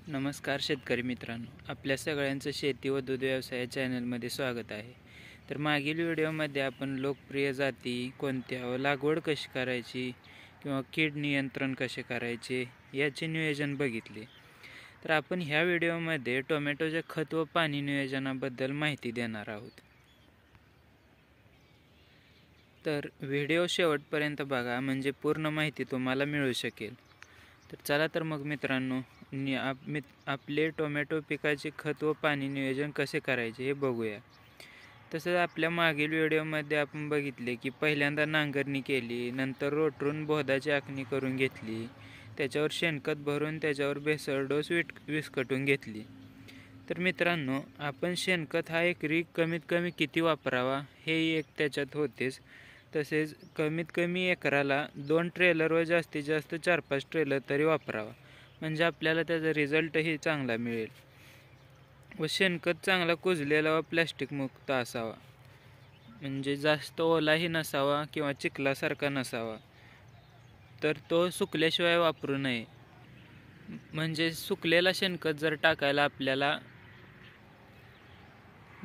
नमस्कार शेतकरी मित्रांनो, आपल्या सगळ्यांचं शेती व दूध व्यवसाय चॅनलमध्ये स्वागत आहे. तर मागील व्हिडिओमध्ये आपण लोकप्रिय जाती कोणत्या व लागवड कशी करायची किंवा कीड नियंत्रण कसे करायचे याचे नियोजन बघितले. तर आपण ह्या व्हिडिओमध्ये टोमॅटोच्या खत व पाणी नियोजनाबद्दल माहिती देणार आहोत. तर व्हिडिओ शेवटपर्यंत बघा, म्हणजे पूर्ण माहिती तुम्हाला मिळू शकेल. तर चला तर मग मित्रांनो, आपले टोमॅटो पिकाचे खत व पाणी नियोजन कसे करायचे हे बघूया. तसंच आपल्या मागील व्हिडिओमध्ये आपण बघितले की पहिल्यांदा नांगरणी केली, नंतर रोटरून बोधाची आखणी करून घेतली, त्याच्यावर शेणखत भरून त्याच्यावर भेसळ डोस विस्कटून घेतली. तर मित्रांनो, आपण शेणखत हा एकरी कमीत कमी किती वापरावा हे एक त्याच्यात होतेच. तसेच कमीत कमी एकराला 2 ट्रेलर व जास्तीत जास्त 4-5 ट्रेलर तरी वापरावा, म्हणजे आपल्याला त्याचा रिझल्टही चांगला मिळेल. व शेणखत चांगला कुजलेला व प्लॅस्टिक मुक्त असावा, म्हणजे जास्त ओलाही नसावा किंवा चिखलासारखा नसावा. तर तो सुकल्याशिवाय वापरू नये, म्हणजे सुकलेला शेणखत जर टाकायला आपल्याला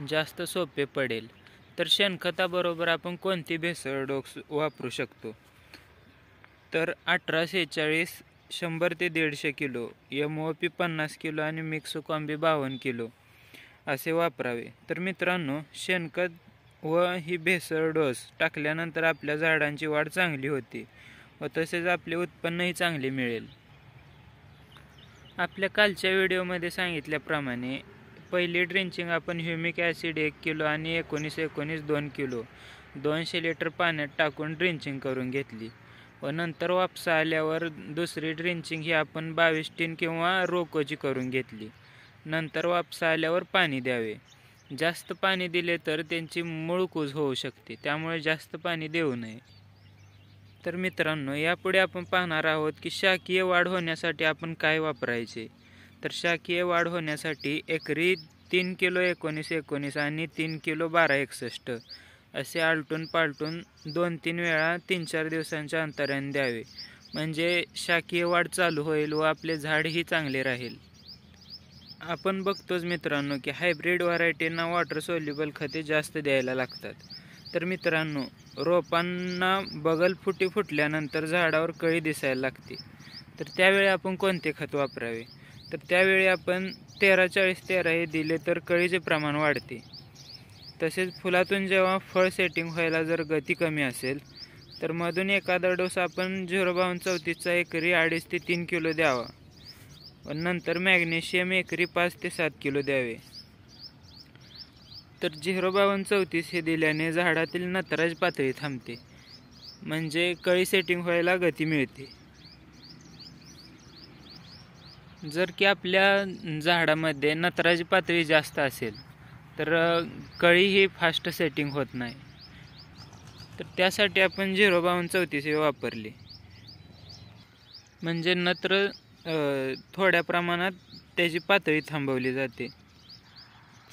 जास्त सोपे पडेल. तर शेणखताबरोबर आपण कोणती भेसळ डोस वापरू शकतो, तर 1846 100 ते 150 किलो, MOP 50 किलो आणि मिक्स कॉम्बी 52 किलो असे वापरावे. तर मित्रांनो, शेणखत व ही भेसळ डोस टाकल्यानंतर आपल्या झाडांची वाढ चांगली होते व तसेच आपले उत्पन्नही चांगले मिळेल. आपल्या कालच्या व्हिडिओमध्ये सांगितल्याप्रमाणे पहिली ड्रिंचिंग आपण ह्युमिक ॲसिड 1 किलो आणि 19-19 2 किलो 200 लिटर पाण्यात टाकून ड्रिंचिंग करून घेतली व नंतर वापसा आल्यावर दुसरी ड्रिंचिंग ही आपण 22 टीन किंवा रोकोची करून घेतली. नंतर वापसा आल्यावर पाणी द्यावे. जास्त पाणी दिले तर त्यांची मुळकूज होऊ शकते, त्यामुळे जास्त पाणी देऊ नये. तर मित्रांनो, यापुढे आपण पाहणार आहोत की शाकीय वाढ होण्यासाठी आपण काय वापरायचे. तर शाकीय वाढ होण्यासाठी एकरी 3 किलो 19-19 आणि 3 किलो 12-61 असे आलटून पालटून 2-3 वेळा 3-4 दिवसांच्या अंतराने द्यावे, म्हणजे शाकीय वाढ चालू होईल व आपले झाडही चांगले राहील. आपण बघतोच मित्रांनो की हायब्रिड व्हरायटींना वॉटर सोल्युबल खते जास्त द्यायला लागतात. तर मित्रांनो, रोपांना बगल फुटी फुटल्यानंतर झाडावर कळी दिसायला लागते, तर त्यावेळी आपण कोणते खत वापरावे. तर त्यावेळी आपण 13-40-13 हे दिले तर कळीचे प्रमाण वाढते. तसेच फुलातून जेव्हा फळ सेटिंग व्हायला जर गती कमी असेल तर मधून एखादा डोस आपण 052-34चा एकरी 2.5 ते 3 किलो द्यावा व नंतर मॅग्नेशियम एकरी 5 ते 7 किलो द्यावे. तर 052-34 हे दिल्याने झाडातील नत्राची पातळी थांबते, म्हणजे कळी सेटिंग व्हायला गती मिळते. जर की आपल्या झाडामध्ये नत्राची पातळी जास्त असेल तर कळी ही फास्ट सेटिंग होत नाही, तर त्यासाठी आपण 052-34 हे वापरले, म्हणजे नत्र थोड्या प्रमाणात त्याची पातळी थांबवली जाते.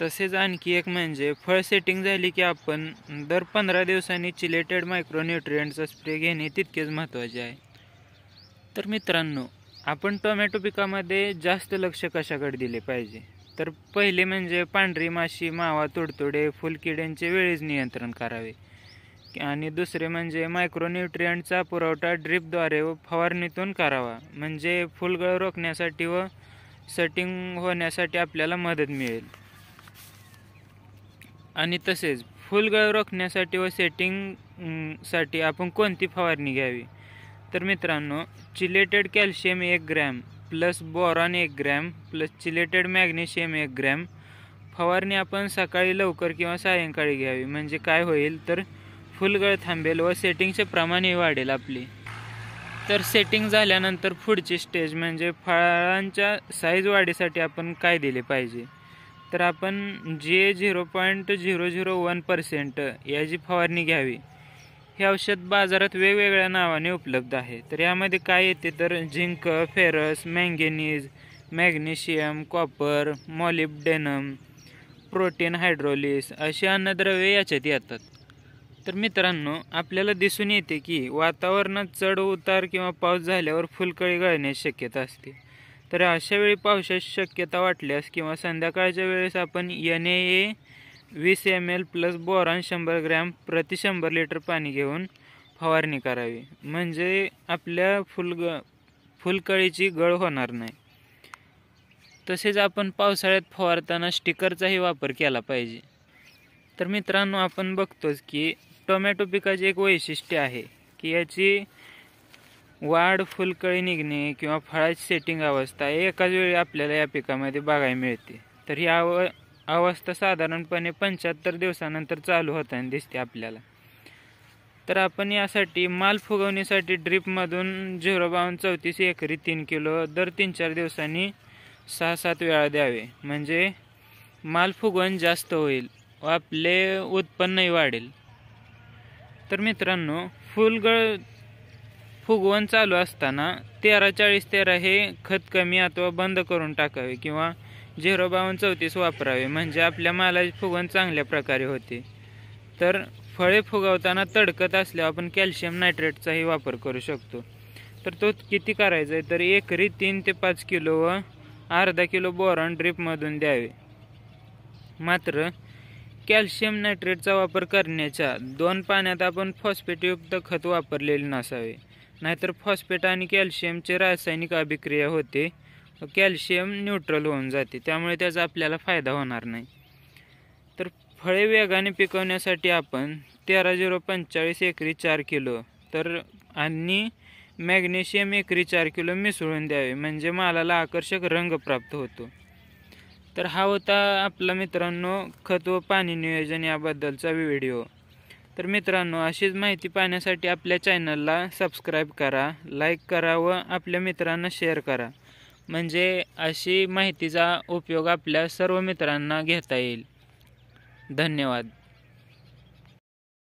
तसेच आणखी एक म्हणजे फळ सेटिंग झाली की आपण दर 15 दिवसांनी चिलेटेड मायक्रोन्युट्रिएंटचा स्प्रे घेणे तितकेच महत्त्वाचे आहे. तर मित्रांनो, आपण टोमॅटो पिकामध्ये जास्त लक्ष कशाकडे दिले पाहिजे, तर पहिले म्हणजे पांढरी माशी, मावा, तुडतुडे, फुलकिड्यांचे वेळीच नियंत्रण करावे. आणि दुसरे म्हणजे मायक्रोन्युट्रिएंटचा पुरवठा ड्रिपद्वारे व फवारणीतून करावा, म्हणजे फुलगळ रोखण्यासाठी व सेटिंग होण्यासाठी आपल्याला मदत मिळेल. आणि तसेच फुलगळ रोखण्यासाठी व सेटिंगसाठी आपण कोणती फवारणी घ्यावी, तर मित्रांनो, chelated calcium 1 gram plus boron 1 gram plus chelated magnesium 1 gram फवारणी आपण सकाळी लवकर किंवा सायंकाळी घ्यावी, म्हणजे काय होईल तर फुलगळ थांबेल व सेटिंगचे प्रमाणही वाढेल आपली. तर सेटिंग झाल्यानंतर पुढची स्टेज म्हणजे फळांच्या साईज वाढीसाठी आपण काय दिले पाहिजे, तर आपण GA 0.001% याची फवारणी घ्यावी. हे औषध बाजारात वेगवेगळ्या नावाने उपलब्ध आहे. तर यामध्ये काय येते तर zinc, ferrous, manganese, magnesium, copper, molybdenum, protein hydrolysis अशी अन्नद्रव्ये याच्यात येतात. तर मित्रांनो, आपल्याला दिसून येते की वातावरणात चढ उतार किंवा पाऊस झाल्यावर फुलकळी गळण्याची शक्यता असते. तर अशा वेळी पावसाची शक्यता वाटल्यास किंवा संध्याकाळच्या वेळेस आपण NaA 20 ml plus boron 100 gram प्रति 100 लिटर पाणी घेऊन फवारणी करावी, म्हणजे आपल्या फुलकळीची गळ होणार नाही. तसेच आपण पावसाळ्यात फवारताना स्टिकरचाही वापर केला पाहिजे. तर मित्रांनो, आपण बघतोच की टोमॅटो पिकाचे एक वैशिष्ट्य आहे की याची वाढ, फुलकळी निघणे किंवा फळाची सेटिंग अवस्था एकाच वेळी आपल्याला या पिकामध्ये बघायला मिळते. तर ही अवस्था साधारणपणे 75 दिवसानंतर चालू होताना दिसते आपल्याला. तर आपण यासाठी माल फुगवणीसाठी ड्रीपमधून 0.32 एकरी 3 किलो दर 3-4 दिवसांनी 6-7 वेळा द्यावे, म्हणजे माल फुगवण जास्त होईल व आपले उत्पन्नही वाढेल. तर मित्रांनो, फुगवण चालू असताना 13-40-13 हे खत कमी अथवा बंद करून टाकावे किंवा 0.32 वापरावे, म्हणजे आपल्या मालाची फुगवण चांगल्या प्रकारे होते. तर फळे फुगवताना तडकत असल्यावर आपण कॅल्शियम नायट्रेटचाही वापर करू शकतो. तर तो किती करायचा आहे, तर एकरी 3 ते 5 किलो व अर्धा किलो बोरॉन ड्रीपमधून द्यावे. मात्र कॅल्शियम नायट्रेटचा वापर करण्याच्या 2 पाण्यात आपण फॉस्फेटयुक्त खत वापरलेले नसावे, नाहीतर फॉस्फेट आणि कॅल्शियमचे रासायनिक अभिक्रिया होते व कॅल्शियम न्यूट्रल होऊन जाते, त्यामुळे त्याचा आपल्याला फायदा होणार नाही. तर फळे वेगाने पिकवण्यासाठी आपण 13-0-45 एकरी 4 किलो तर आणि मॅग्नेशियम एकरी 4 किलो मिसळून द्यावे, म्हणजे मालाला आकर्षक रंग प्राप्त होतो. तर हा होता आपला मित्रांनो खत व पाणी नियोजन याबद्दलचा व्हिडिओ. तर मित्रांनो, अशीच माहिती पाहण्यासाठी आपल्या चॅनलला सबस्क्राईब करा, लाईक करा व आपल्या मित्रांना शेअर करा, म्हणजे अशी माहितीचा उपयोग आपल्या सर्व मित्रांना घेता येईल. धन्यवाद.